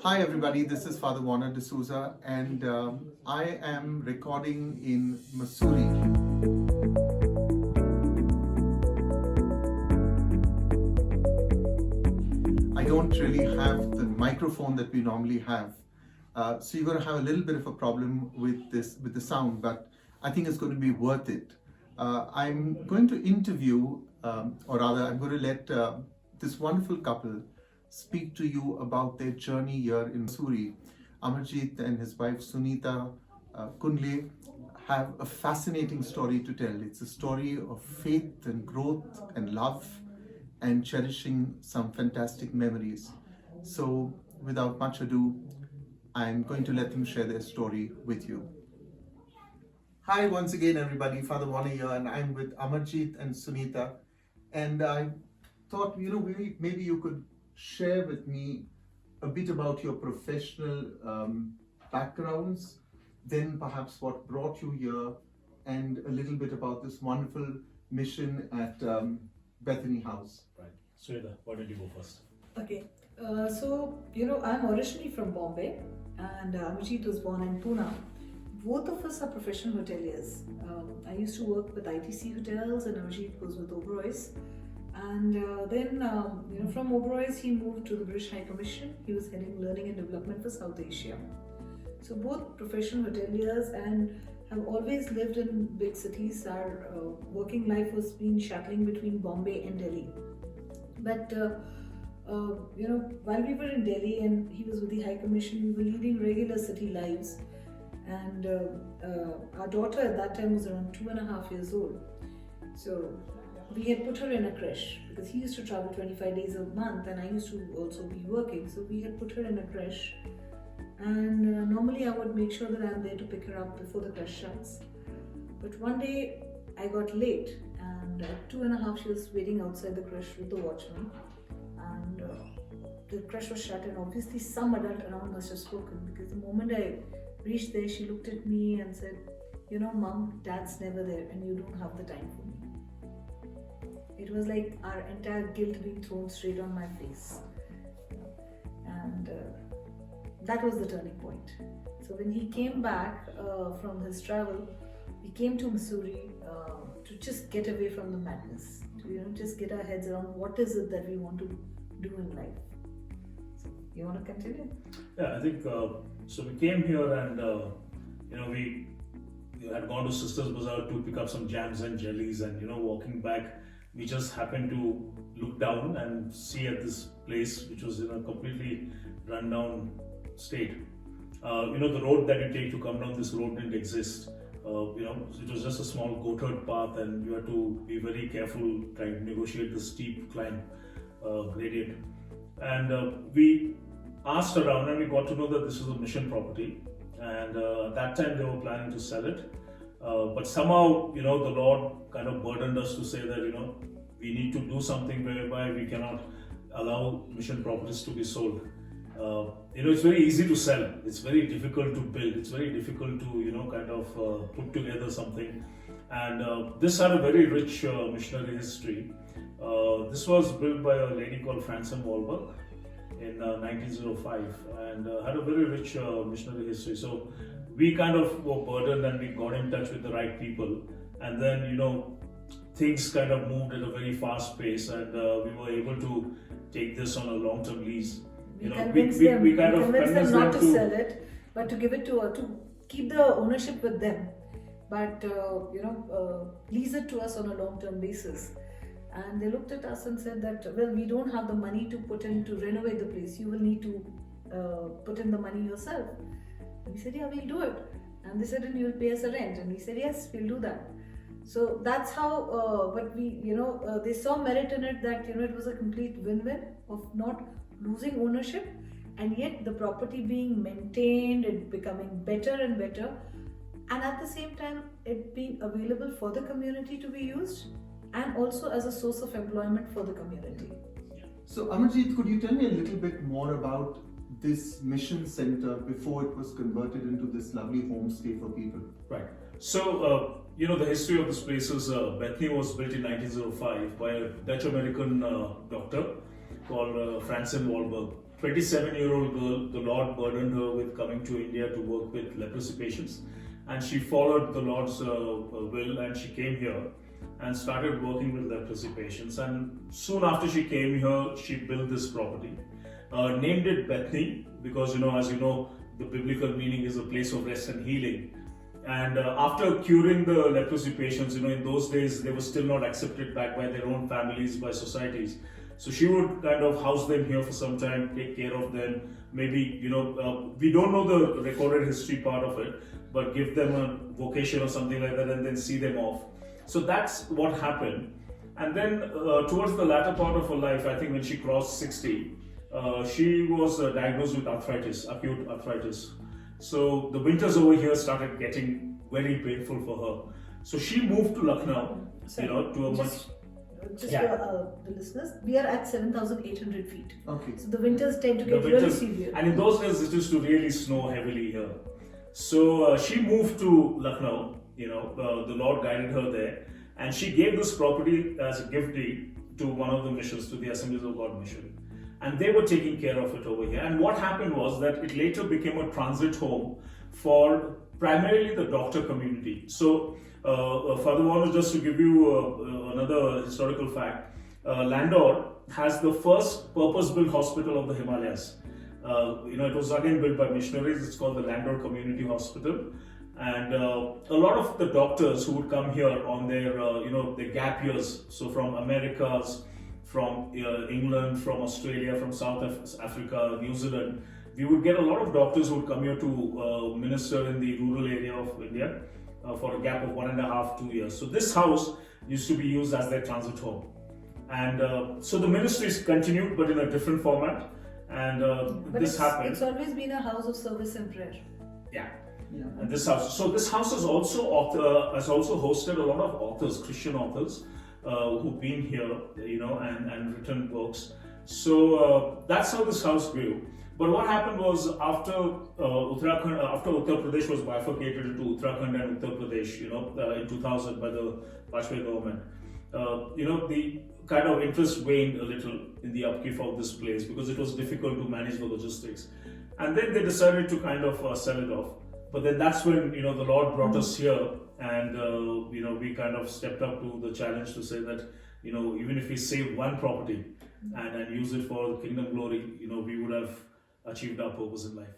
Hi everybody, this is Father Warner D'Souza and I am recording in Mussoorie. I don't really have the microphone that we normally have, so you're going to have a little bit of a problem with the sound, but I think it's going to be worth it. I'm going to interview, or rather I'm going to let this wonderful couple speak to you about their journey here in Mussoorie. Amarjeet and his wife Sunita Kunle have a fascinating story to tell. It's a story of faith and growth and love and cherishing some fantastic memories. So without much ado, I'm going to let them share their story with you. Hi once again everybody, Father Warner here, and I'm with Amarjeet and Sunita, and I thought, maybe you could share with me a bit about your professional backgrounds, then perhaps what brought you here, and a little bit about this wonderful mission at Bethany House. Right. Sweta, why don't you go first? Okay. I'm originally from Bombay, and Amarjeet was born in Pune. Both of us are professional hoteliers. I used to work with ITC Hotels, and Amarjeet was with Oberoi's. And then from Oberoi's, he moved to the British High Commission. He was heading learning and development for South Asia. So both professional hoteliers and have always lived in big cities. Our working life was been shuttling between Bombay and Delhi. But while we were in Delhi and he was with the High Commission, we were leading regular city lives. And our daughter at that time was around 2.5 years old. So we had put her in a creche because he used to travel 25 days a month and I used to also be working. So we had put her in a creche, and normally I would make sure that I'm there to pick her up before the creche shuts. But one day I got late, and at 2.5 she was waiting outside the creche with the watchman, and the creche was shut, and obviously some adult around must have spoken, because the moment I reached there, she looked at me and said, Mom, Dad's never there and you don't have the time for me. It was like our entire guilt being thrown straight on my face. And that was the turning point. So when he came back from his travel, we came to Mussoorie to just get away from the madness, to just get our heads around what is it that we want to do in life. So you want to continue? Yeah, I think so. We came here and we had gone to Sisters Bazaar to pick up some jams and jellies, and walking back, we just happened to look down and see at this place which was in a completely run-down state. The road that you take to come down this road didn't exist. It was just a small goated path, and you had to be very careful trying to negotiate the steep climb gradient. And we asked around, and we got to know that this was a mission property, and at that time they were planning to sell it. But somehow, the Lord kind of burdened us to say that, we need to do something whereby we cannot allow mission properties to be sold. It's very easy to sell. It's very difficult to build. It's very difficult to, put together something. And this had a very rich missionary history. This was built by a lady called Francine Wahlberg in 1905, and had a very rich missionary history. So we kind of were burdened, and we got in touch with the right people, and then things kind of moved at a very fast pace, and we were able to take this on a long-term lease. We convinced them not to sell it, but to give it to keep the ownership with them, but lease it to us on a long-term basis. And they looked at us and said that, well, we don't have the money to put in to renovate the place. You will need to put in the money yourself. And we said, yeah, we'll do it. And they said, and you'll pay us a rent. And we said, yes, we'll do that. So that's how, but we, they saw merit in it, that, it was a complete win-win of not losing ownership, and yet the property being maintained and becoming better and better, and at the same time it being available for the community to be used, and also as a source of employment for the community. So Amarjeet, could you tell me a little bit more about this mission center before it was converted into this lovely homestay for people? Right. So, the history of this place is Bethany was built in 1905 by a Dutch-American doctor called Francine Wahlberg. 27-year-old girl, the Lord burdened her with coming to India to work with leprosy patients, and she followed the Lord's will, and she came here and started working with leprosy patients. And soon after she came here, she built this property, named it Bethany, because as you know, the biblical meaning is a place of rest and healing. And after curing the leprosy patients, in those days they were still not accepted back by their own families, by societies. So she would kind of house them here for some time, take care of them. Maybe, we don't know the recorded history part of it, but give them a vocation or something like that and then see them off. So that's what happened. And then towards the latter part of her life, I think when she crossed 60, she was diagnosed with arthritis, acute arthritis. So the winters over here started getting very painful for her. So she moved to Lucknow, to a much... Just for the listeners, we are at 7,800 feet. Okay. So the winters tend to get really severe. And in those days, it used to really snow heavily here. So she moved to Lucknow, the Lord guided her there. And she gave this property as a gift deed to one of the missions, to the Assemblies of God mission. And they were taking care of it over here. And what happened was that it later became a transit home for primarily the doctor community. So, Father Warner, just to give you another historical fact, Landour has the first purpose-built hospital of the Himalayas. It was again built by missionaries. It's called the Landour Community Hospital. And a lot of the doctors who would come here on their, their gap years, so from Americas, from England, from Australia, from South Africa, New Zealand, we would get a lot of doctors who would come here to minister in the rural area of India for a gap of 1.5-2 years. So this house used to be used as their transit home. And so the ministries continued, but in a different format. And this happened. It's always been a house of service and prayer. Yeah. And this house. So this house has also hosted a lot of authors, Christian authors, who've been here, and written books. So that's how this house grew. But what happened was after Uttar Pradesh was bifurcated into Uttarakhand and Uttar Pradesh, in 2000 by the Vajpayee government, the kind of interest waned a little in the upkeep of this place because it was difficult to manage the logistics. And then they decided to kind of sell it off. But then that's when, the Lord brought us here, and, we kind of stepped up to the challenge to say that, even if we save one property and use it for the kingdom glory, we would have achieved our purpose in life.